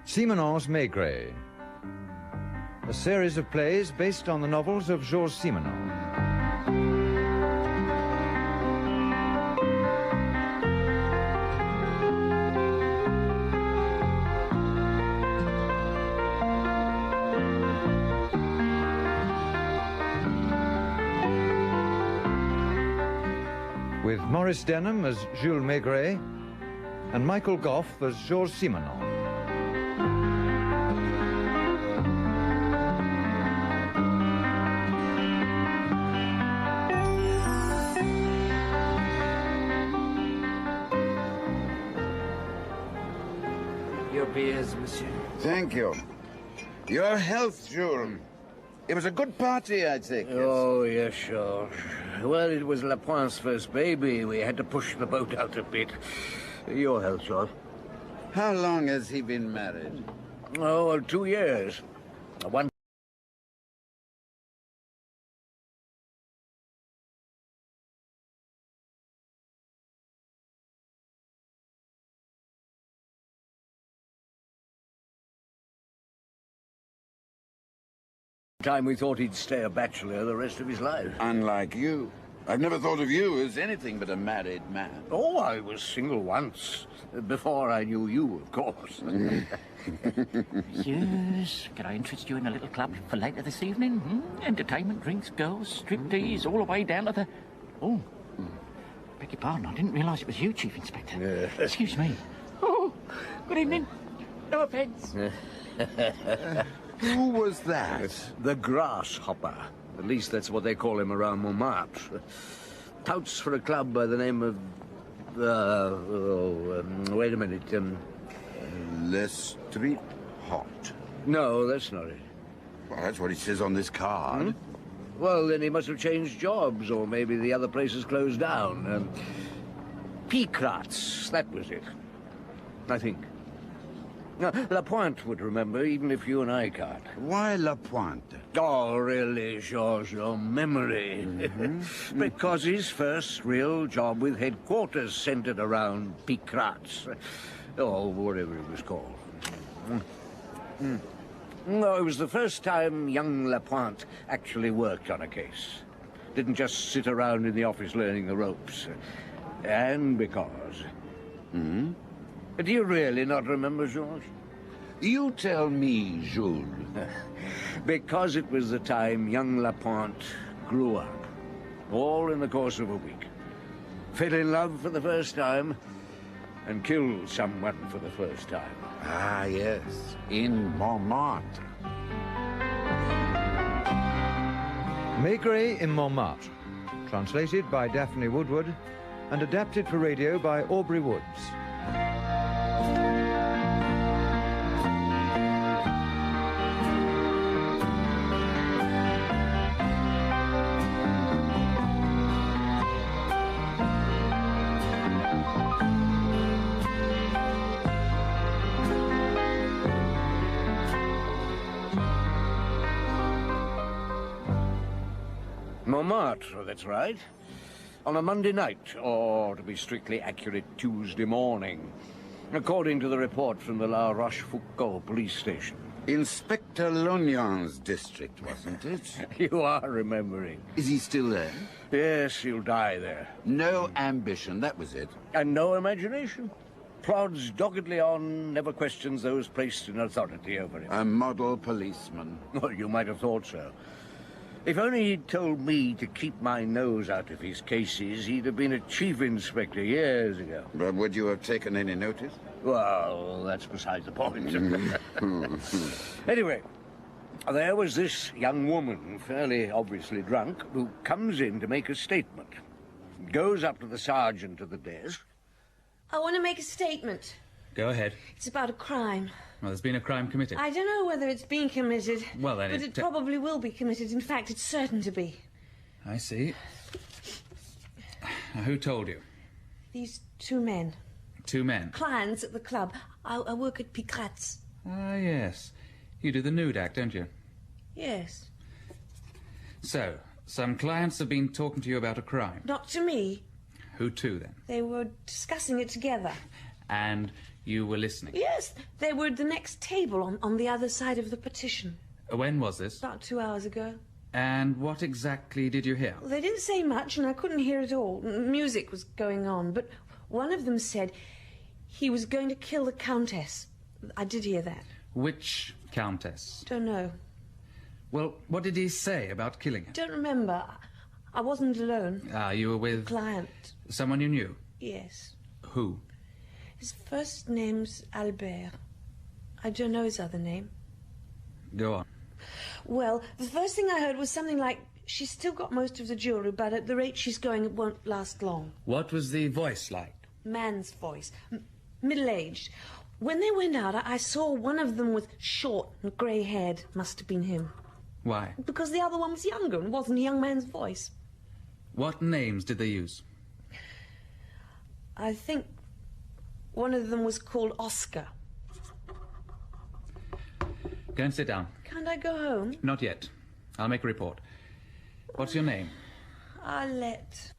Simenon's Maigret, a series of plays based on the novels of Georges Simenon. With Maurice Denham as Jules Maigret and Michael Gough as Georges Simenon. Your beers, monsieur. Thank you. Your health, Jules. It was a good party, I think. Oh, yes, sure. Well, it was Lapointe's first baby. We had to push the boat out a bit. Your health, George. How long has he been married? Oh, well, 2 years. One time we thought he'd stay a bachelor the rest of his life. Unlike you. I've never thought of you as anything but a married man. Oh, I was single once. Before I knew you, of course. Yes, can I interest you in a little club for later this evening? Entertainment, drinks, girls, striptease, all the way down to the... Oh, beg your pardon, I didn't realise it was you, Chief Inspector. Yeah. Excuse me. Oh, good evening. No offence. Who was that? The grasshopper. At least that's what they call him around Montmartre. Touts for a club by the name of... wait a minute. Le Street Hot. No, that's not it. Well, that's what he says on this card. Well, then he must have changed jobs, or maybe the other place has closed down. Picrat's, that was it. I think. Lapointe would remember, even if you and I can't. Why Lapointe? Oh, really, Georges, your memory. Because his first real job with headquarters centered around Picrat's. Or whatever it was called. No, it was the first time young Lapointe actually worked on a case. Didn't just sit around in the office learning the ropes. And because... Do you really not remember, Georges? You tell me, Jules. Because it was the time young Lapointe grew up. All in the course of a week. Fell in love for the first time, and killed someone for the first time. Ah, yes. In Montmartre. Maigret in Montmartre, translated by Daphne Woodward and adapted for radio by Aubrey Woods. Montmartre, that's right. On a Monday night, or to be strictly accurate, Tuesday morning. According to the report from the La Rochefoucauld police station. Inspector Lognon's district, wasn't it? You are remembering. Is he still there? Yes, he'll die there. No ambition, that was it. And no imagination. Plods doggedly on, never questions those placed in authority over him. A model policeman. Well, you might have thought so. If only he'd told me to keep my nose out of his cases, he'd have been a chief inspector years ago. But would you have taken any notice? Well, that's beside the point. Anyway, there was this young woman, fairly obviously drunk, who comes in to make a statement. Goes up to the sergeant at the desk. I want to make a statement. Go ahead. It's about a crime. Well, there's been a crime committed. I don't know whether it's been committed. Well, then but it probably will be committed. In fact, it's certain to be. I see. Now, who told you? These two men. Two men? Clients at the club. I work at Picrat's. Ah, yes. You do the nude act, don't you? Yes. So, some clients have been talking to you about a crime. Not to me. Who to, then? They were discussing it together. And you were listening? Yes, they were at the next table on the other side of the partition. When was this? About 2 hours ago. And what exactly did you hear? Well, they didn't say much, and I couldn't hear it all. Music was going on, but one of them said he was going to kill the Countess. I did hear that. Which Countess? Don't know. Well, what did he say about killing her? Don't remember. I wasn't alone. Ah, you were with... Client. Someone you knew? Yes. Who? His first name's Albert. I don't know his other name. Go on. Well, the first thing I heard was something like, she's still got most of the jewellery, but at the rate she's going, it won't last long. What was the voice like? Man's voice. Middle-aged. When they went out, I saw one of them with short and grey-haired. Must have been him. Why? Because the other one was younger and wasn't a young man's voice. What names did they use? I think one of them was called Oscar. Go and sit down. Can't I go home? Not yet. I'll make a report. What's your name? Arlette.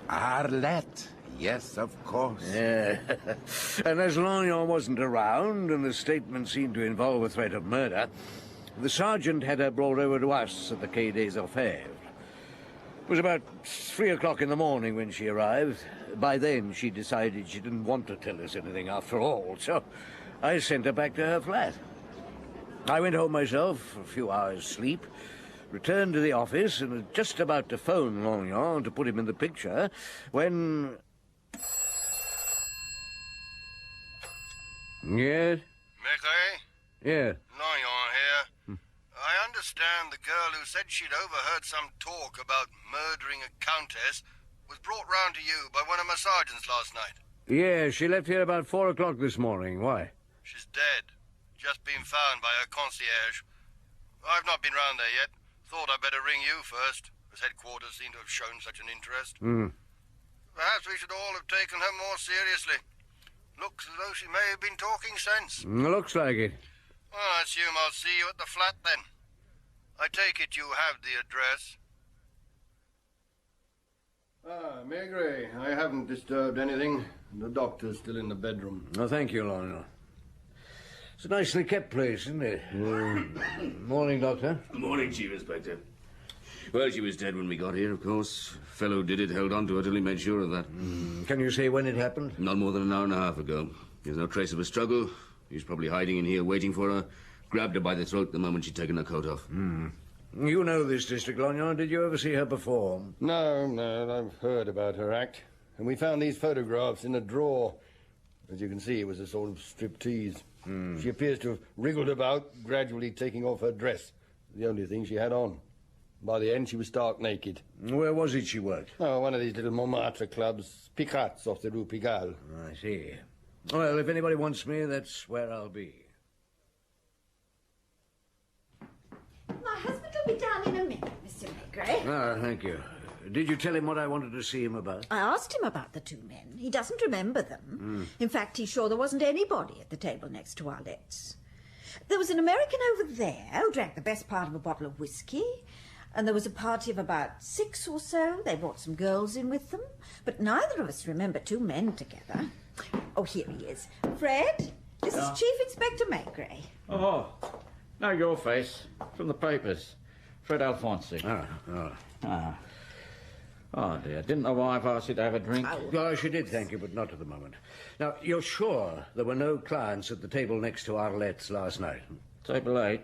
Arlette. Yes, of course. Yeah. And as Lognon wasn't around, and the statement seemed to involve a threat of murder, the sergeant had her brought over to us at the Quai des Orfèvres. It was about 3 o'clock in the morning when she arrived. By then, she decided she didn't want to tell us anything after all, so I sent her back to her flat. I went home myself for a few hours' sleep, returned to the office, and was just about to phone Lognon to put him in the picture when... Yes? Maigret? Yes. Lognon here. I understand the girl who said she'd overheard some talk about murdering a countess was brought round to you by one of my sergeants last night. Yes, she left here about 4 o'clock this morning. Why? She's dead. Just been found by her concierge. I've not been round there yet. Thought I'd better ring you first, as headquarters seem to have shown such an interest. Perhaps we should all have taken her more seriously. Looks as though she may have been talking sense. Looks like it. Well, I assume I'll see you at the flat then. I take it you have the address. Maigret, I haven't disturbed anything. The doctor's still in the bedroom. Oh, thank you, Lionel. It's a nicely kept place, isn't it? Morning, Doctor. Morning, Chief Inspector. Well, she was dead when we got here, of course. Fellow did it, held on to her till he made sure of that. Can you say when it happened? Not more than an hour and a half ago. There's no trace of a struggle. He was probably hiding in here waiting for her. Grabbed her by the throat the moment she'd taken her coat off. You know this district, Lognon. Did you ever see her perform? No, I've heard about her act. And we found these photographs in a drawer. As you can see, it was a sort of striptease. She appears to have wriggled about, gradually taking off her dress. The only thing she had on. By the end, she was stark naked. Where was it she worked? Oh, one of these little Montmartre clubs, Picats off the Rue Pigalle. I see. Well, if anybody wants me, that's where I'll be. My husband will be down in a minute, Mr. Maigret. Ah, thank you. Did you tell him what I wanted to see him about? I asked him about the two men. He doesn't remember them. In fact, he's sure there wasn't anybody at the table next to Arlette's. There was an American over there who drank the best part of a bottle of whiskey, and there was a party of about 6 or so. They brought some girls in with them, but neither of us remember two men together. Oh, here he is. Fred, this is Chief Inspector Maigret. Oh, know your face. From the papers. Fred Alfonsi. Oh, dear. Didn't the wife ask you to have a drink? Oh, she did, thank you, but not at the moment. Now, you're sure there were no clients at the table next to Arlette's last night? Table 8?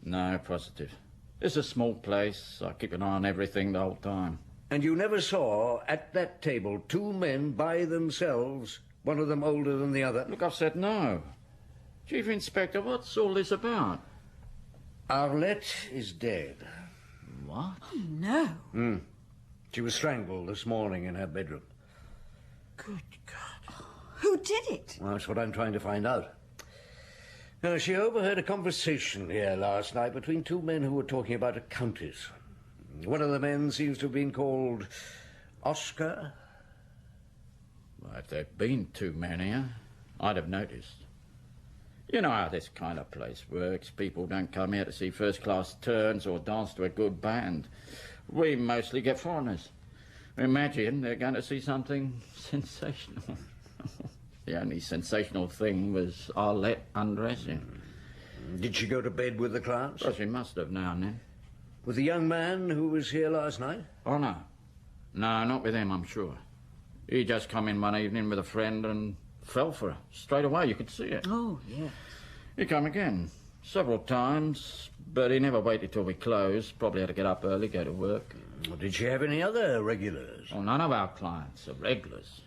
No, positive. It's a small place. I keep an eye on everything the whole time. And you never saw, at that table, two men by themselves, one of them older than the other? Look, I've said no. Chief Inspector, what's all this about? Arlette is dead. What? Oh, no. She was strangled this morning in her bedroom. Good God. Who did it? Well, that's what I'm trying to find out. Now, she overheard a conversation here last night between two men who were talking about a countess. One of the men seems to have been called Oscar. Well, if there'd been two men here, I'd have noticed. You know how this kind of place works. People don't come here to see first-class turns or dance to a good band. We mostly get foreigners. Imagine they're going to see something sensational. The only sensational thing was Arlette undressing. Did she go to bed with the clients? Well, she must have now and then. With the young man who was here last night? Oh, no. No, not with him, I'm sure. He just come in one evening with a friend and fell for her. Straight away, you could see it. Oh, yeah. He come again. Several times, but he never waited till we closed. Probably had to get up early, go to work. Well, did she have any other regulars? Oh, none of our clients are regulars.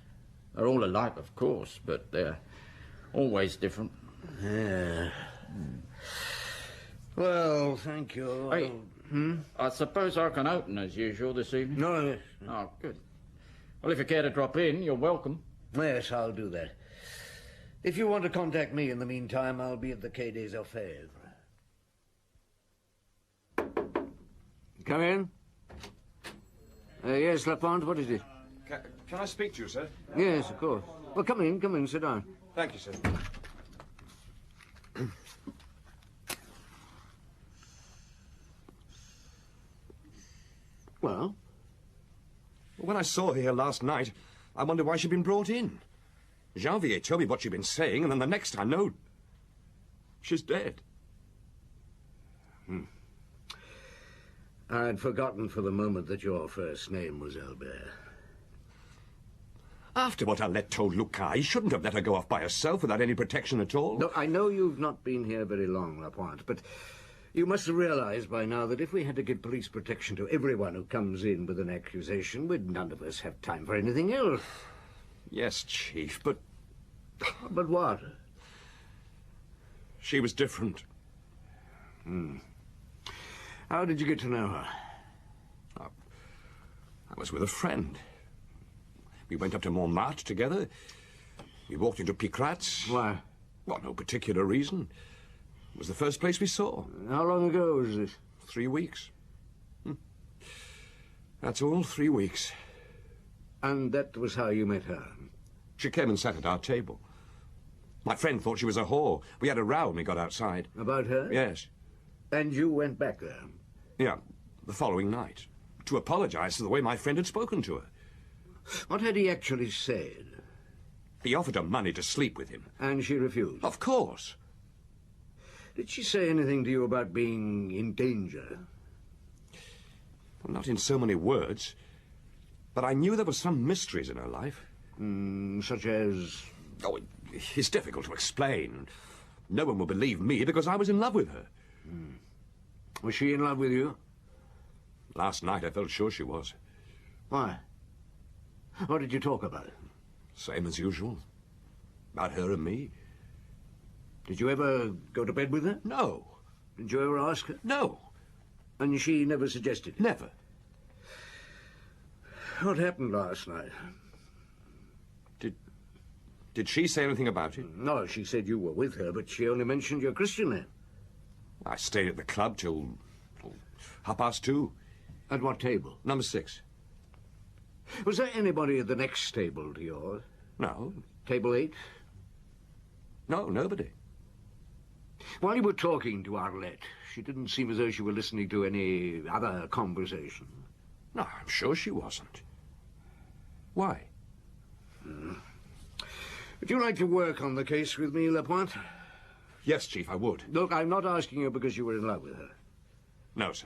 They're all alike, of course, but they're always different. Yeah. Well, thank you. Hey, I suppose I can open as usual this evening? No. Oh, good. Well, if you care to drop in, you're welcome. Yes, I'll do that. If you want to contact me in the meantime, I'll be at the Quai des Orfèvres. Come in. Yes, Lapointe, what is it? Can I speak to you, sir? Yes, of course. Well, come in, sit down. Thank you, sir. Well? When I saw her here last night, I wondered why she'd been brought in. Janvier told me what she'd been saying, and then the next I know, she's dead. I'd forgotten for the moment that your first name was Albert. After what Arlette told Lucas, he shouldn't have let her go off by herself without any protection at all. No, I know you've not been here very long, Lapointe, but you must have realized by now that if we had to give police protection to everyone who comes in with an accusation, we'd none of us have time for anything else. Yes, Chief, but... But what? She was different. How did you get to know her? I was with a friend. We went up to Montmartre together. We walked into Picrat's. Why? Well, no particular reason. It was the first place we saw. How long ago was this? 3 weeks. That's all, 3 weeks. And that was how you met her? She came and sat at our table. My friend thought she was a whore. We had a row when we got outside. About her? Yes. And you went back there? Yeah, the following night. To apologize for the way my friend had spoken to her. What had he actually said? He offered her money to sleep with him. And she refused? Of course. Did she say anything to you about being in danger? Well, not in so many words. But I knew there were some mysteries in her life. Such as? Oh, it's difficult to explain. No one will believe me because I was in love with her. Was she in love with you? Last night I felt sure she was. Why? What did you talk about? Same as usual. About her and me. Did you ever go to bed with her? No. Did you ever ask her? No. And she never suggested it? Never. What happened last night? Did she say anything about it? No, she said you were with her, but she only mentioned your Christian name. I stayed at the club till 2:30. At what table? Number 6. Was there anybody at the next table to yours? No. Table 8? No, nobody. While you were talking to Arlette, she didn't seem as though she were listening to any other conversation. No, I'm sure she wasn't. Why? Would you like to work on the case with me, Lapointe? Yes, Chief, I would. Look, I'm not asking you because you were in love with her. No, sir.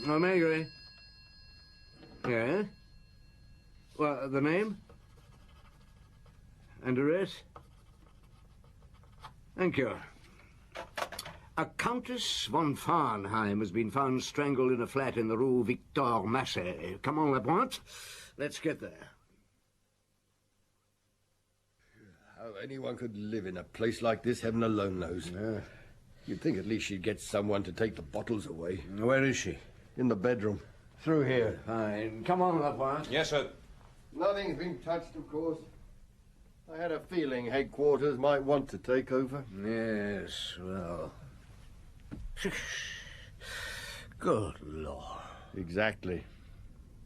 Oh, Maigret. Yeah? Well, the name? And address? Thank you. A Countess von Farnheim has been found strangled in a flat in the Rue Victor Massé. Come on, Lapointe. Let's get there. How anyone could live in a place like this, heaven alone knows. You'd think at least she'd get someone to take the bottles away. Where is she? In the bedroom. Through here. Fine. Come on, Lapointe. Yes, sir. Nothing's been touched, of course. I had a feeling headquarters might want to take over. Yes, well... Good Lord. Exactly.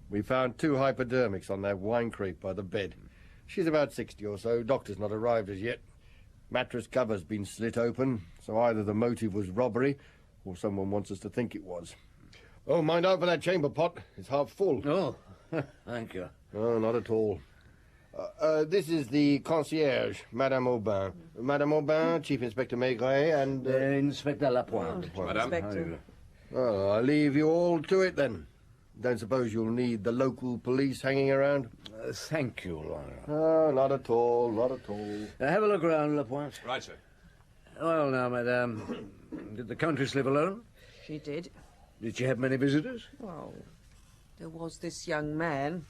We found 2 hypodermics on that wine crate by the bed. She's about 60 or so. Doctor's not arrived as yet. Mattress cover's been slit open, so either the motive was robbery or someone wants us to think it was. Oh, mind out for that chamber pot. It's half full. Oh, thank you. Oh, not at all. This is the concierge, Madame Aubin. Madame Aubin, Chief Inspector Maigret, and... Inspector Lapointe. Madame. Well, I'll leave you all to it, then. Don't suppose you'll need the local police hanging around? Thank you, Lawyer. Oh, not at all, not at all. Have a look around, Lapointe. Right, sir. Well, now, madame, did the Countess live alone? She did. Did she have many visitors? Well, there was this young man.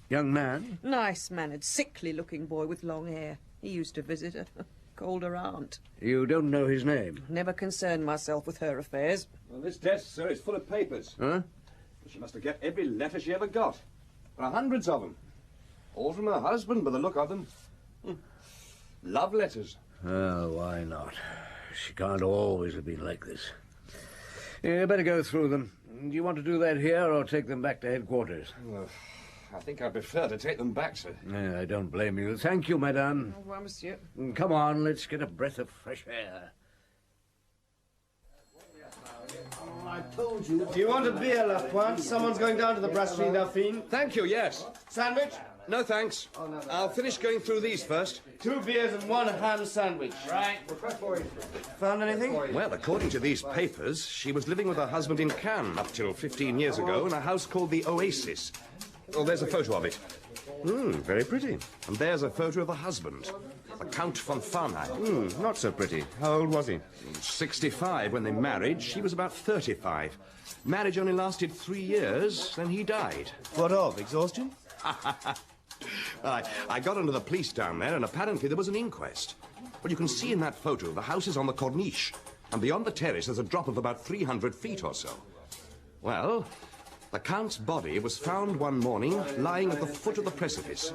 Young man? Nice-mannered, sickly-looking boy with long hair. He used to visit her. Called her aunt. You don't know his name? Never concerned myself with her affairs. Well, this desk, sir, is full of papers. Huh? She must have got every letter she ever got. There are hundreds of them. All from her husband, by the look of them. Love letters. Oh, why not? She can't always have been like this. You better go through them. Do you want to do that here or take them back to headquarters? Well, I think I prefer to take them back, sir. I don't blame you. Thank you, madame. Au revoir, monsieur. Come on, let's get a breath of fresh air. I told you. Do you want a beer, Lapointe? Someone's going down to the Brasserie Dauphine. Thank you, yes. Sandwich? No, thanks. I'll finish going through these first. 2 beers and 1 ham sandwich. Right. Found anything? Well, according to these papers, she was living with her husband in Cannes up till 15 years ago in a house called the Oasis. Oh, there's a photo of it. Very pretty. And there's a photo of the husband, the Count von Farnheim. Not so pretty. How old was he? 65 when they married. She was about 35. Marriage only lasted 3 years, then he died. What of? Exhaustion? I got under the police down there, and apparently there was an inquest. Well, you can see in that photo the house is on the corniche, and beyond the terrace there's a drop of about 300 feet or so. Well, the Count's body was found one morning lying at the foot of the precipice.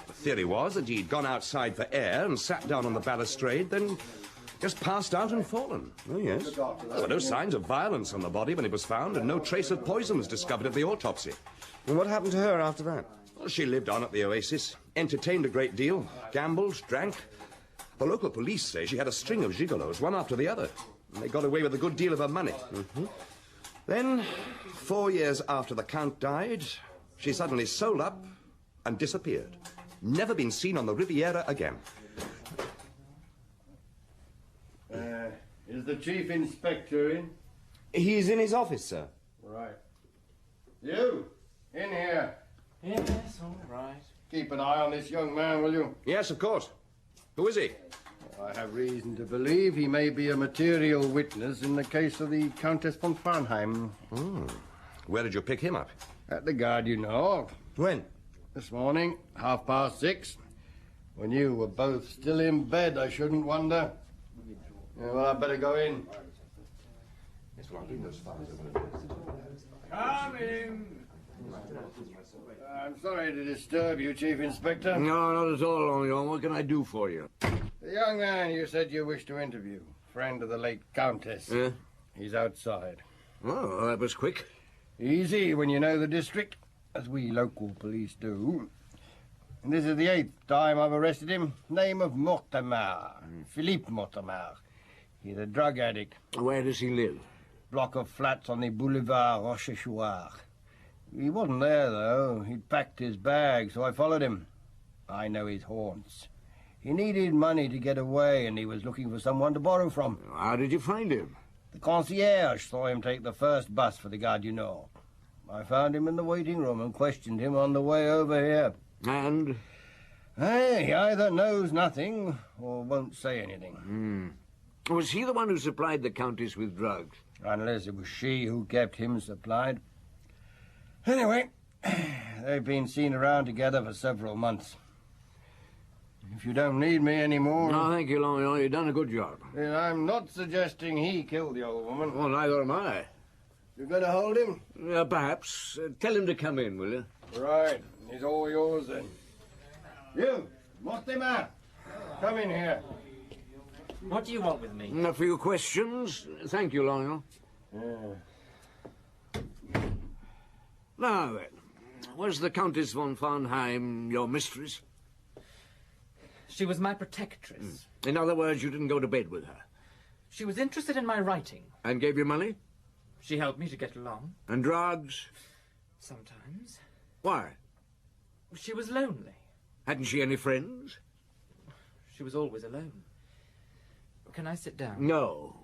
The theory was that he'd gone outside for air and sat down on the balustrade, then just passed out and fallen. Oh, yes. There were no signs of violence on the body when it was found, and no trace of poison was discovered at the autopsy. And what happened to her after that? Well, she lived on at the Oasis, entertained a great deal, gambled, drank. The local police say she had a string of gigolos, one after the other. And they got away with a good deal of her money. Then, 4 years after the Count died, she suddenly sold up and disappeared. Never been seen on the Riviera again. Is the Chief Inspector in? He's in his office, sir. Right. You, in here. Yes, all right. Keep an eye on this young man, will you? Yes, of course. Who is he? I have reason to believe he may be a material witness in the case of the Countess von Farnheim. Where did you pick him up? At the Gare du Nord. When? This morning, 6:30. When you were both still in bed, I shouldn't wonder. Yeah, well, I'd better go in. Come in. I'm sorry to disturb you, Chief Inspector. No, not at all, Longyon. What can I do for you? The young man you said you wished to interview, friend of the late Countess. Yeah? He's outside. Oh, that was quick. Easy when you know the district, as we local police do. And this is the 8th time I've arrested him. Name of Mortimer. Philippe Mortimer. He's a drug addict. Where does he live? Block of flats on the Boulevard Rochechouart. He wasn't there, though. He'd packed his bag, so I followed him. I know his haunts. He needed money to get away, and he was looking for someone to borrow from. How did you find him? The concierge saw him take the first bus for the Gare du Nord. I found him in the waiting room and questioned him on the way over here. And? He either knows nothing or won't say anything. Was he the one who supplied the Countess with drugs? Unless it was she who kept him supplied. Anyway, they've been seen around together for several months. If you don't need me anymore... No, thank you, Longyon. You've done a good job. Then I'm not suggesting he killed the old woman. Well, neither am I. You're going to hold him? Perhaps. Tell him to come in, will you? Right. He's all yours, then. You, Mortimer, come in here. What do you want with me? A few questions. Thank you, Longyon. Now then, was the Countess von Farnheim your mistress? She was my protectress. In other words, you didn't go to bed with her? She was interested in my writing. And gave you money? She helped me to get along. And drugs? Sometimes. Why? She was lonely. Hadn't she any friends? She was always alone. Can I sit down? No.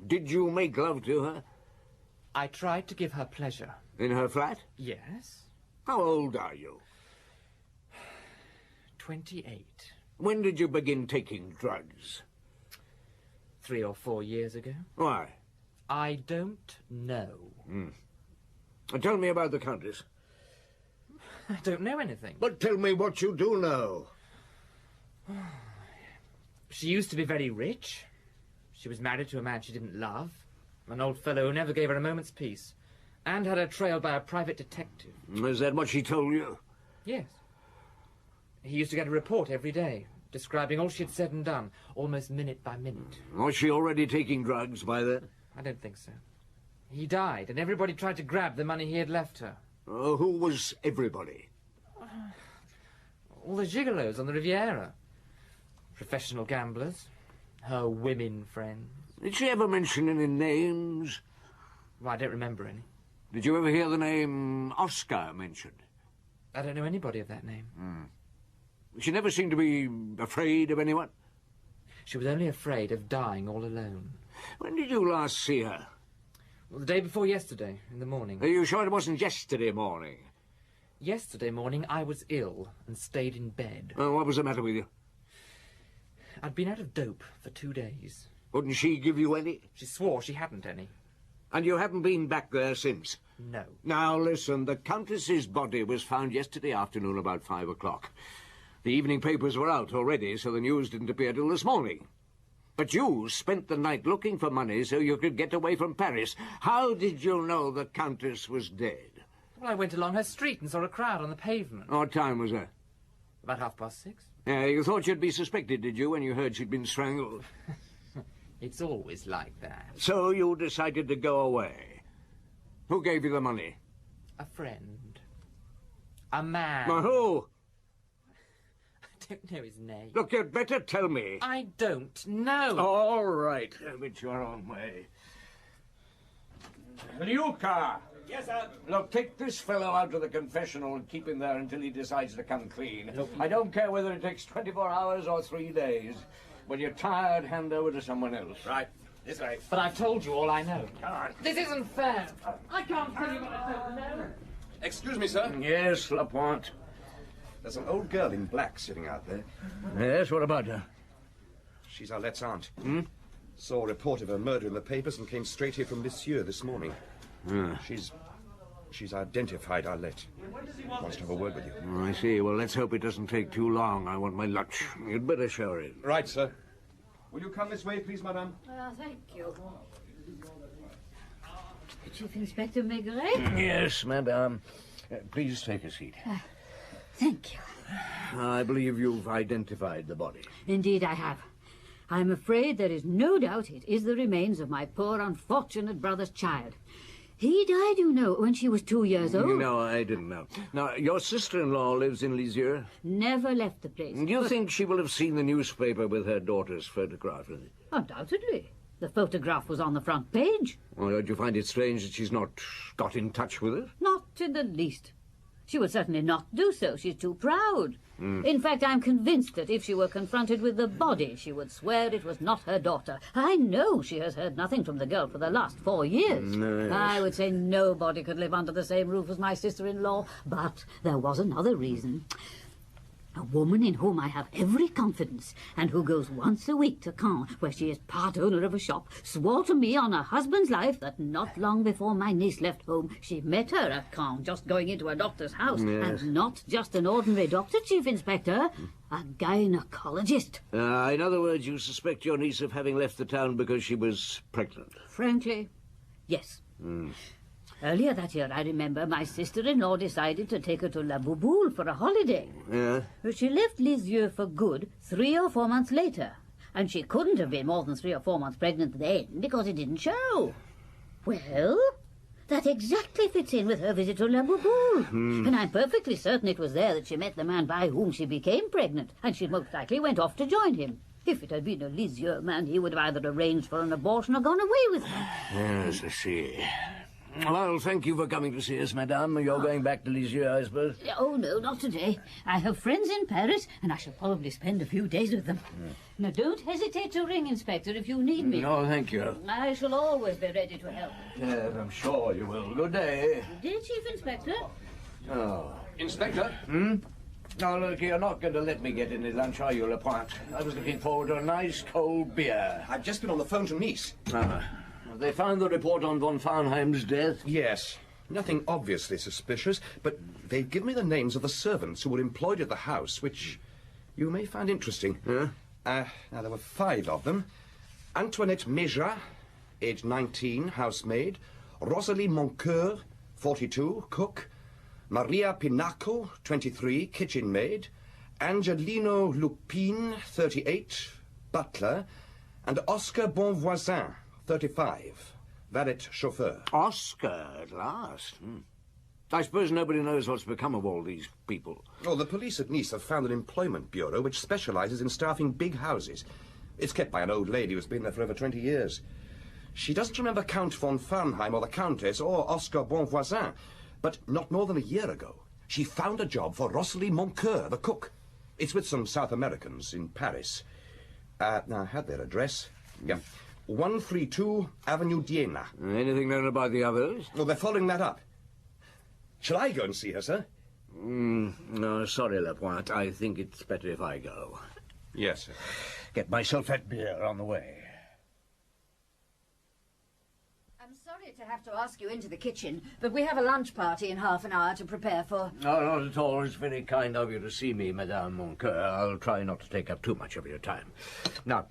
Did you make love to her? I tried to give her pleasure. In her flat? Yes. How old are you? 28. When did you begin taking drugs? 3 or 4 years ago. Why? I don't know. Tell me about the Countess. I don't know anything. But tell me what you do know. She used to be very rich. She was married to a man she didn't love, an old fellow who never gave her a moment's peace, and had her trailed by a private detective. Is that what she told you? Yes. He used to get a report every day, describing all she had said and done, almost minute by minute. Was she already taking drugs by then? I don't think so. He died, and everybody tried to grab the money he had left her. Who was everybody? All the gigolos on the Riviera. Professional gamblers. Her women friends. Did she ever mention any names? Well, I don't remember any. Did you ever hear the name Oscar mentioned? I don't know anybody of that name. She never seemed to be afraid of anyone? She was only afraid of dying all alone. When did you last see her? Well, the day before yesterday, in the morning. Are you sure it wasn't yesterday morning? Yesterday morning I was ill and stayed in bed. What was the matter with you? I'd been out of dope for 2 days. Wouldn't she give you any? She swore she hadn't any. And you haven't been back there since? No. Now, listen, the Countess's body was found yesterday afternoon about 5 o'clock. The evening papers were out already, so the news didn't appear till this morning. But you spent the night looking for money so you could get away from Paris. How did you know the Countess was dead? Well, I went along her street and saw a crowd on the pavement. What time was that? About 6:30. Yeah, you thought you'd be suspected, did you, when you heard she'd been strangled? It's always like that. So you decided to go away. Who gave you the money? A friend. A man. Who? I don't know his name. Look, you'd better tell me. I don't know. All right. Have it your own way. Luca! Yes, sir. Look, take this fellow out to the confessional and keep him there until he decides to come clean. I don't care whether it takes 24 hours or 3 days. When you're tired, hand over to someone else. Right. This way. But I've told you all I know. This isn't fair. I can't tell you what I don't know. Excuse me, sir. Yes, Lapointe. There's an old girl in black sitting out there. Yes, what about her? She's Arlette's aunt. Saw a report of her murder in the papers and came straight here from Monsieur this morning. She's identified Arlette. Wants to have a word with you. Oh, I see. Well, let's hope it doesn't take too long. I want my lunch. You'd better show her in. Right, sir. Will you come this way, please, madame? Thank you. Chief Inspector Maigret? Yes, madame. Please take a seat. Thank you. I believe you've identified the body. Indeed I have. I'm afraid there is no doubt it is the remains of my poor unfortunate brother's child. He died, you know, when she was 2 years old. No, I didn't know. Now, your sister-in-law lives in Lisieux? Never left the place. Do you think she will have seen the newspaper with her daughter's photograph in it? Undoubtedly. The photograph was on the front page. Well, don't you find it strange that she's not got in touch with it? Not in the least. She would certainly not do so. She's too proud. In fact, I'm convinced that if she were confronted with the body, she would swear it was not her daughter. I know she has heard nothing from the girl for the last 4 years. Yes. I would say nobody could live under the same roof as my sister-in-law. But there was another reason. A woman in whom I have every confidence and who goes once a week to Caen, where she is part owner of a shop, swore to me on her husband's life that not long before my niece left home, she met her at Caen, just going into a doctor's house. Yes. And not just an ordinary doctor, Chief Inspector, a gynecologist. In other words, you suspect your niece of having left the town because she was pregnant? Frankly, yes. Earlier that year, I remember, my sister-in-law decided to take her to La Bouboule for a holiday. Yeah? She left Lisieux for good 3 or 4 months later. And she couldn't have been more than 3 or 4 months pregnant then, because it didn't show. Well, that exactly fits in with her visit to La Bouboule. And I'm perfectly certain it was there that she met the man by whom she became pregnant, and she most likely went off to join him. If it had been a Lisieux man, he would have either arranged for an abortion or gone away with her. Yes, I see. Well, thank you for coming to see us, madame. You're going back to Lisieux, I suppose? Oh, no, not today. I have friends in Paris, and I shall probably spend a few days with them. Now, don't hesitate to ring, Inspector, if you need me. No, thank you. I shall always be ready to help. Yes, I'm sure you will. Good day. Dear Chief Inspector? Oh. Inspector? Now, look, you're not going to let me get any lunch, are you, Lapointe? I was looking forward to a nice cold beer. I've just been on the phone to Nice. They found the report on von Farnheim's death? Yes. Nothing obviously suspicious, but they give me the names of the servants who were employed at the house, which you may find interesting. Now, there were 5 of them. Antoinette Maigret, age 19, housemaid. Rosalie Moncoeur, 42, cook. Maria Pinaco, 23, kitchen maid. Angelino Lupin, 38, butler. And Oscar Bonvoisin, 35, valet chauffeur. Oscar, at last. I suppose nobody knows what's become of all these people. Oh, the police at Nice have found an employment bureau which specializes in staffing big houses. It's kept by an old lady who's been there for over 20 years. She doesn't remember Count von Farnheim or the Countess or Oscar Bonvoisin, but not more than a year ago, she found a job for Rosalie Moncoeur, the cook. It's with some South Americans in Paris. Now, I had their address. Yeah. 132 Avenue d'Iéna. Anything known about the others? Well, they're following that up. Shall I go and see her, sir? No, sorry, Lapointe. I think it's better if I go. Yes, sir. Get myself that beer on the way. I'm sorry to have to ask you into the kitchen, but we have a lunch party in half an hour to prepare for. No, not at all. It's very kind of you to see me, Madame Moncoeur. I'll try not to take up too much of your time. Now,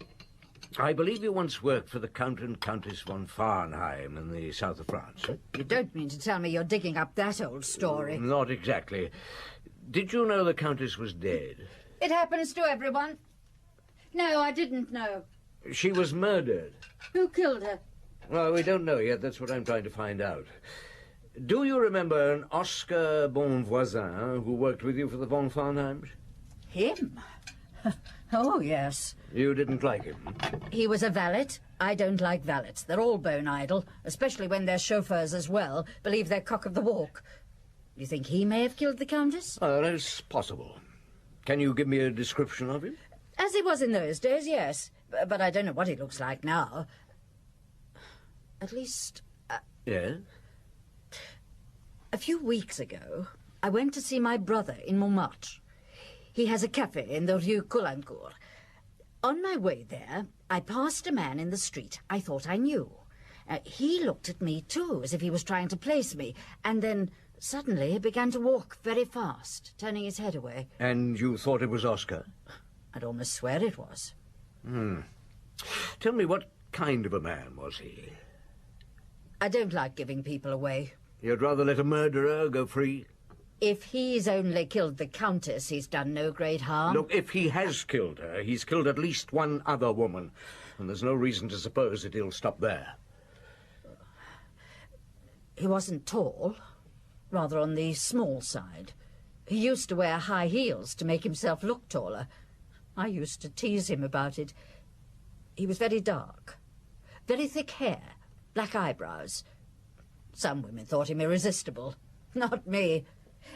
I believe you once worked for the Count and Countess von Farnheim in the south of France. You don't mean to tell me you're digging up that old story? Not exactly. Did you know the Countess was dead? It happens to everyone. No, I didn't know. She was murdered. Who killed her? Well, we don't know yet. That's what I'm trying to find out. Do you remember an Oscar Bonvoisin who worked with you for the von Farnheims? Him? Oh, yes. You didn't like him? He was a valet. I don't like valets. They're all bone idle, especially when their chauffeurs as well believe they're cock of the walk. You think he may have killed the Countess? It's possible. Can you give me a description of him? As he was in those days, yes. But I don't know what he looks like now. At least... Yes? A few weeks ago, I went to see my brother in Montmartre. He has a cafe in the Rue Colincourt. On my way there, I passed a man in the street I thought I knew. He looked at me, too, as if he was trying to place me, and then suddenly he began to walk very fast, turning his head away. And you thought it was Oscar? I'd almost swear it was. Tell me, what kind of a man was he? I don't like giving people away. You'd rather let a murderer go free? If he's only killed the Countess, he's done no great harm. Look, if he has killed her, he's killed at least one other woman, and there's no reason to suppose that he'll stop there. He wasn't tall, rather on the small side. He used to wear high heels to make himself look taller. I used to tease him about it. He was very dark, very thick hair, black eyebrows. Some women thought him irresistible. Not me.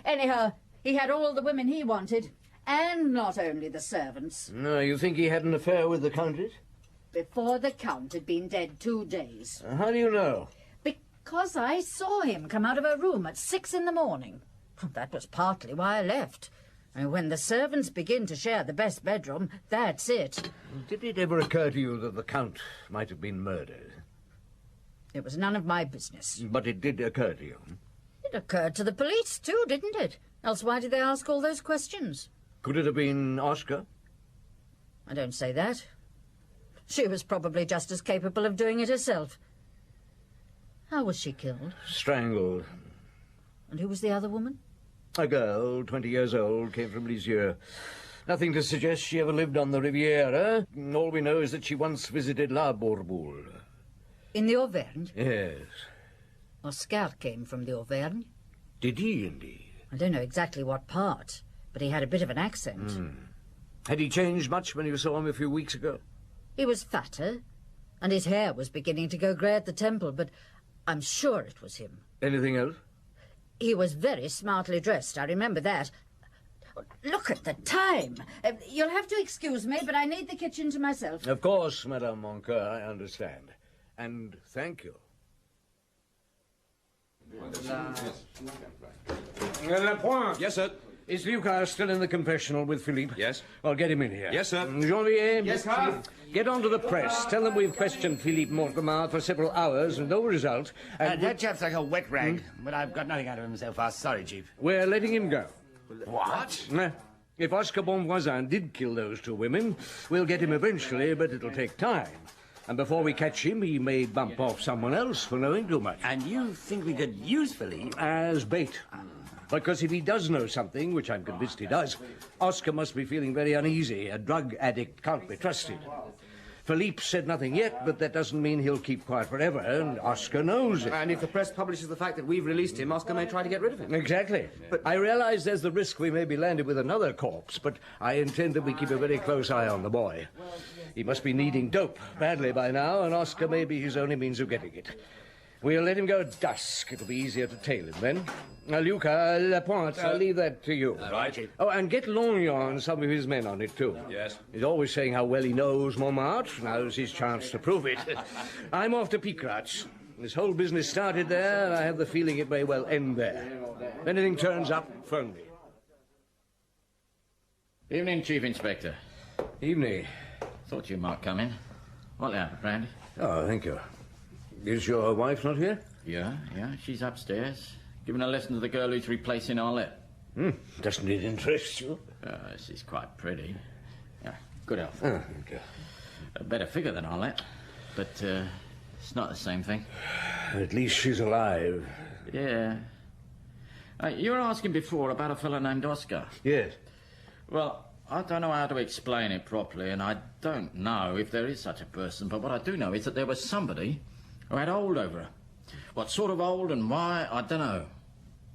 Anyhow, he had all the women he wanted, and not only the servants. No, you think he had an affair with the Countess? Before the Count had been dead 2 days. How do you know? Because I saw him come out of her room at 6 in the morning. That was partly why I left. And when the servants begin to share the best bedroom, that's it. Did it ever occur to you that the Count might have been murdered? It was none of my business. But it did occur to you? It occurred to the police, too, didn't it? Else why did they ask all those questions? Could it have been Oscar? I don't say that. She was probably just as capable of doing it herself. How was she killed? Strangled. And who was the other woman? A girl, 20 years old, came from Lisieux. Nothing to suggest she ever lived on the Riviera. All we know is that she once visited La Bourboule. In the Auvergne? Yes. Oscar came from the Auvergne. Did he, indeed? I don't know exactly what part, but he had a bit of an accent. Had he changed much when you saw him a few weeks ago? He was fatter, and his hair was beginning to go grey at the temple, but I'm sure it was him. Anything else? He was very smartly dressed, I remember that. Look at the time. You'll have to excuse me, but I need the kitchen to myself. Of course, Madame Moncur, I understand. And thank you. Lapointe. Yes, sir. Is Lucas still in the confessional with Philippe? Yes. Well, get him in here. Yes, sir. Janvier. Yes, sir. Get on to the press. Tell them we've questioned Philippe Montmartre for several hours and no result. And that chap's like a wet rag, but I've got nothing out of him so far. Sorry, Chief. we're letting him go. What? If Oscar Bonvoisin did kill those two women, we'll get him eventually, but it'll take time. And before we catch him, he may bump off someone else for knowing too much. And you think we could use Philippe? As bait. Because if he does know something, which I'm convinced he does, Oscar must be feeling very uneasy. A drug addict can't be trusted. Philippe said nothing yet, but that doesn't mean he'll keep quiet forever, and Oscar knows it. And if the press publishes the fact that we've released him, Oscar may try to get rid of him. Exactly. But I realize there's the risk we may be landed with another corpse, but I intend that we keep a very close eye on the boy. He must be needing dope badly by now, and Oscar may be his only means of getting it. We'll let him go at dusk. It'll be easier to tail him then. Now, Luca, Lapointe, I'll leave that to you. Right. Oh, and get Longyon and some of his men on it, too. Yes. He's always saying how well he knows Montmartre. Now's his chance to prove it. I'm off to Picrat's. This whole business started there, and I have the feeling it may well end there. If anything turns up, phone me. Evening, Chief Inspector. Evening. Thought you might come in. What now, Randy? Oh, thank you. Is your wife not here? Yeah, she's upstairs. Giving a lesson to the girl who's replacing Arlette. Doesn't it interest you? She's quite pretty. Yeah, good health. Oh, thank you. A better figure than Arlette, but it's not the same thing. At least she's alive. Yeah. You were asking before about a fellow named Oscar. Yes. Well, I don't know how to explain it properly, and I don't know if there is such a person, but what I do know is that there was somebody who had hold over her. What sort of hold and why, I don't know.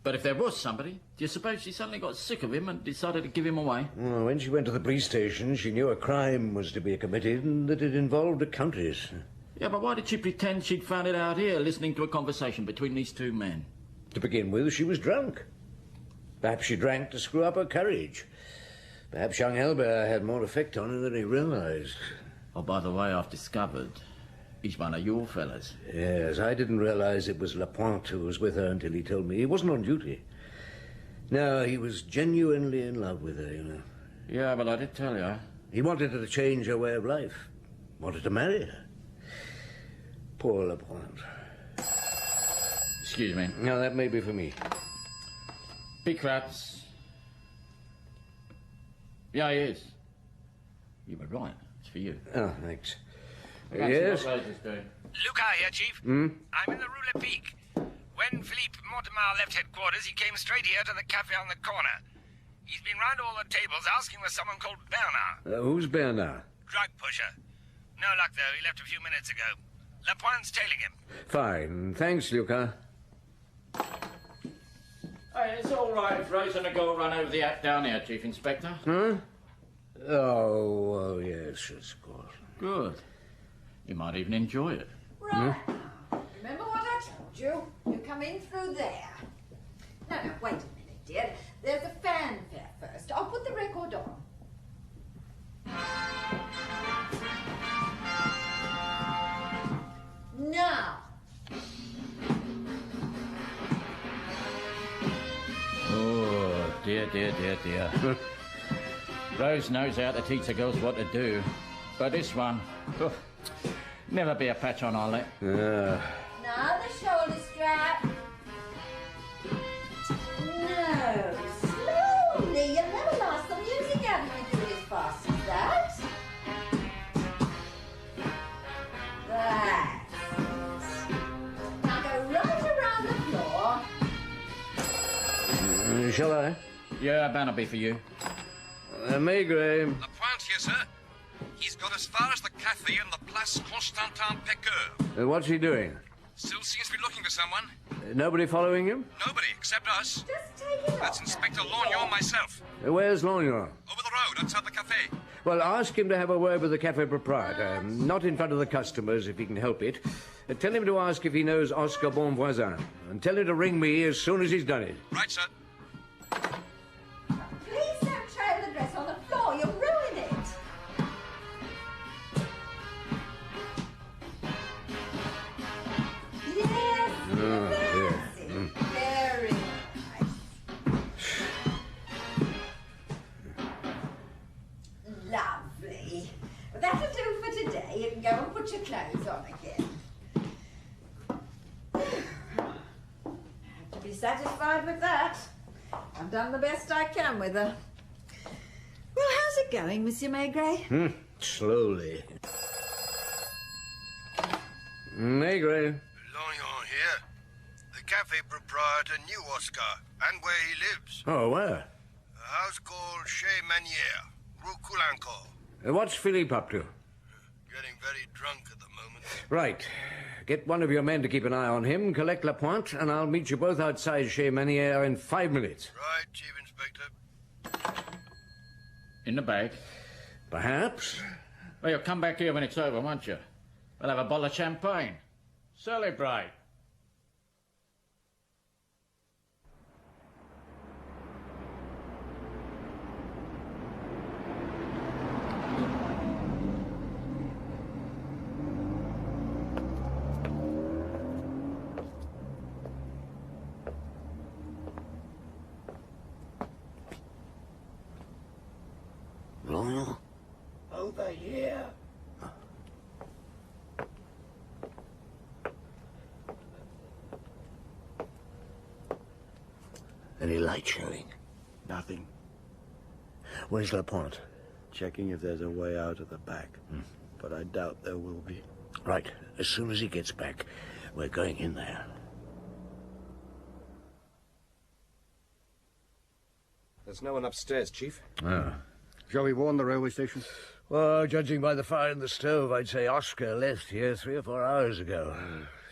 But if there was somebody, do you suppose she suddenly got sick of him and decided to give him away? Well, when she went to the police station, she knew a crime was to be committed and that it involved a countess. Yeah, but why did she pretend she'd found it out here, listening to a conversation between these two men? To begin with, she was drunk. Perhaps she drank to screw up her courage. Perhaps young Albert had more effect on her than he realized. Oh, by the way, I've discovered he's one of your fellas. Yes, I didn't realize it was Lapointe who was with her until he told me. He wasn't on duty. No, he was genuinely in love with her, you know. Yeah, well, I did tell you. He wanted her to change her way of life. Wanted to marry her. Poor Lapointe. Excuse me. No, that may be for me. Big rats. Yeah, he is. You were right. It's for you. Oh, thanks. Yes? Luca here, Chief. I'm in the Rue Le Pic. When Philippe Mortimer left headquarters, he came straight here to the cafe on the corner. He's been round all the tables asking for someone called Bernard. Who's Bernard? Drug pusher. No luck, though. He left a few minutes ago. Lapointe's tailing him. Fine. Thanks, Luca. Hey, it's all right if Rose and a girl run over the act down here, Chief Inspector. Huh? Oh, yes, of course. Good. You might even enjoy it. Right. Remember what I told you? You come in through there. No, wait a minute, dear. There's a fanfare first. I'll put the record on. Now. Oh, dear, dear, dear, dear. Rose knows how to teach the girls what to do. But this one, never be a patch on Arlette. Now the shoulder strap. No, slowly. You'll never last the music out if you do it as fast as that. That's it. Now go right around the floor. Shall I? Yeah, that'll be for you. Maigret. Lapointe here, sir. He's got as far as the cafe in the Place Constantin Pequeur. What's he doing? Still seems to be looking for someone. Nobody following him? Nobody, except us. Just take it That's Inspector Lorgnon and myself. Where's Lorgnon? Over the road, outside the cafe. Well, ask him to have a word with the cafe proprietor. Not in front of the customers, if he can help it. Tell him to ask if he knows Oscar Bonvoisin. And tell him to ring me as soon as he's done it. Right, sir. Please don't trail the dress on the floor. You'll ruin it. Yes. Very nice. Lovely. Well, that'll do for today. You can go and put your clothes on again. Have to be satisfied with that. I've done the best I can with her. Well, how's it going, Monsieur Maigret? Slowly. Maigret. Lorgnon here. The cafe proprietor knew Oscar and where he lives. Oh, where? A house called Chez Manière, Rue Coulancourt. What's Philippe up to? Getting very drunk at the moment. Right. Get one of your men to keep an eye on him, collect Lapointe, and I'll meet you both outside Chez Manière in 5 minutes. Right, Chief Inspector. In the bag? Perhaps. Well, you'll come back here when it's over, won't you? We'll have a bottle of champagne. Celebrate. Lorgnon? Over here. Any light showing? Nothing. Where's Lapointe? Checking if there's a way out of the back. But I doubt there will be. Right. As soon as he gets back, we're going in there. There's no one upstairs, Chief. Ah. Shall we warn the railway station? Well, judging by the fire in the stove, I'd say Oscar left here 3 or 4 hours ago.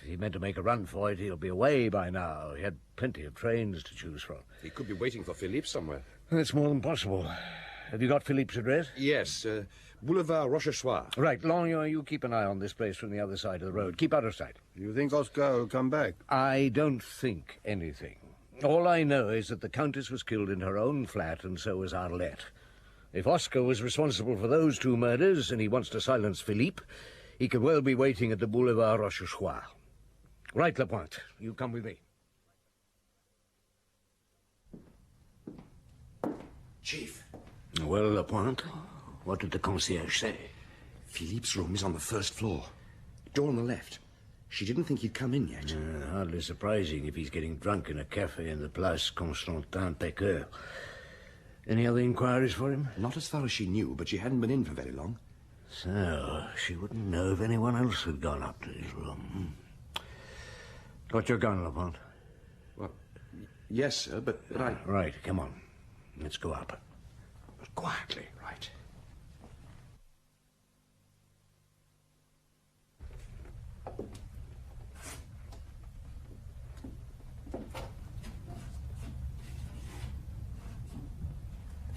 If he meant to make a run for it, he'll be away by now. He had plenty of trains to choose from. He could be waiting for Philippe somewhere. That's more than possible. Have you got Philippe's address? Yes, Boulevard Rochechouart. Right, Lorgnon, you keep an eye on this place from the other side of the road. Keep out of sight. You think Oscar will come back? I don't think anything. All I know is that the Countess was killed in her own flat, and so was Arlette. If Oscar was responsible for those 2 murders, and he wants to silence Philippe, he could well be waiting at the Boulevard Rochechouart. Right, Lapointe, you come with me. Chief. Well, Lapointe, what did the concierge say? Philippe's room is on the 1st floor. Door on the left. She didn't think he'd come in yet. Hardly surprising if he's getting drunk in a cafe in the Place Constantin Pecker. Any other inquiries for him? Not as far as she knew, but she hadn't been in for very long. So, she wouldn't know if anyone else had gone up to his room. Got your gun, Lapointe? Well, yes, sir, but I... Right, come on. Let's go up. But quietly, right.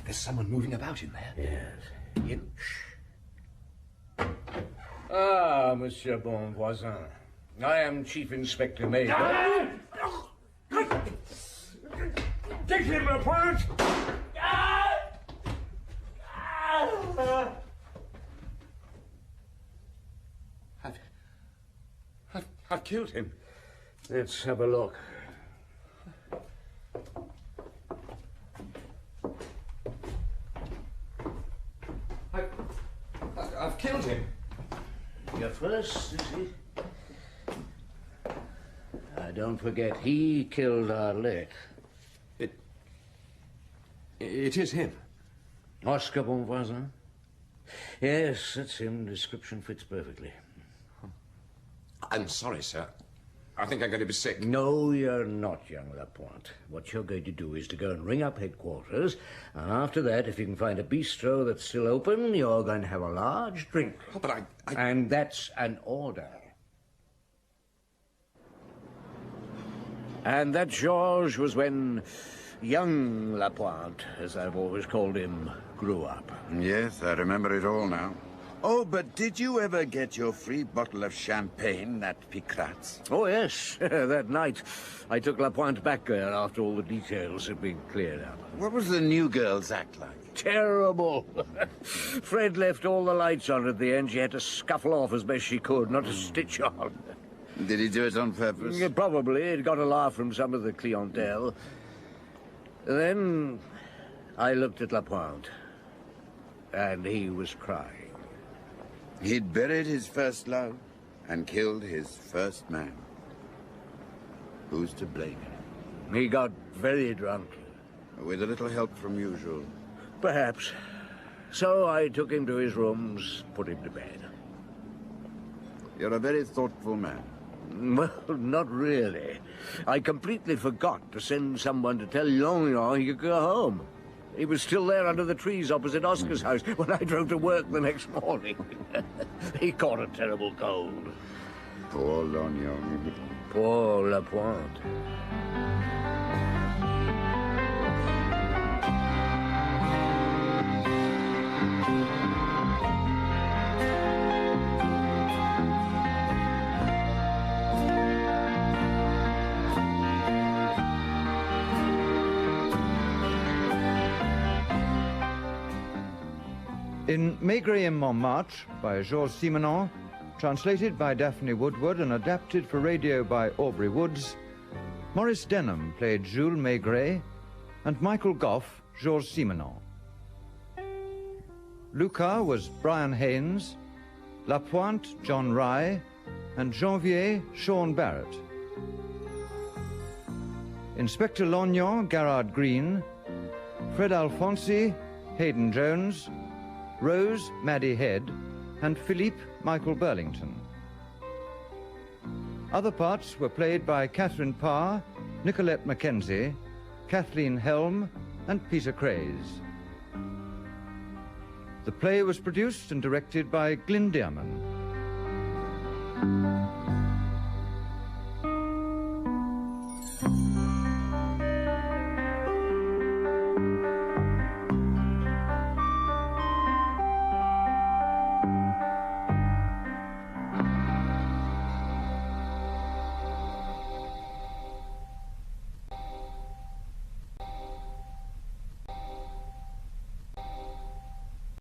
There's someone moving about in there. Yes. In? Ah, Monsieur Bonvoisin. I am Chief Inspector Maigret. Take him, Lapointe! I've killed him. Let's have a look. I've killed him. Your first, is he? Don't forget, he killed Arlette. It is him. Oscar Bonvoisin? Yes, that's him. Description fits perfectly. I'm sorry, sir. I think I'm going to be sick. No, you're not, young Lapointe. What you're going to do is to go and ring up headquarters, and after that, if you can find a bistro that's still open, you're going to have a large drink. Oh, but I... And that's an order. And that, Georges, was when young Lapointe, as I've always called him, grew up. Yes, I remember it all now. Oh, but did you ever get your free bottle of champagne at Picrat's? Oh, yes. That night, I took Lapointe back there after all the details had been cleared up. What was the new girl's act like? Terrible. Fred left all the lights on at the end. She had to scuffle off as best she could, not a stitch on. Did he do it on purpose? Yeah, probably. It got a laugh from some of the clientele. Then I looked at Lapointe, and he was crying. He'd buried his first love and killed his first man. Who's to blame him? He got very drunk. With a little help from usual. Perhaps. So I took him to his rooms, put him to bed. You're a very thoughtful man. Well, not really. I completely forgot to send someone to tell Longnon he could go home. He was still there under the trees opposite Oscar's house when I drove to work the next morning. He caught a terrible cold. Poor Longnon. Poor Lapointe. In Maigret in Montmartre by Georges Simenon, translated by Daphne Woodward and adapted for radio by Aubrey Woods, Maurice Denham played Jules Maigret and Michael Gough, Georges Simenon. Lucas was Brian Haynes, Lapointe, John Rye, and Janvier, Sean Barrett. Inspector Lognon, Garrard Green, Fred Alfonsi, Hayden Jones, Rose, Maddie Head, and Philippe, Michael Burlington. Other parts were played by Catherine Parr, Nicolette Mackenzie, Kathleen Helm, and Peter Craze. The play was produced and directed by Glyn Dearman.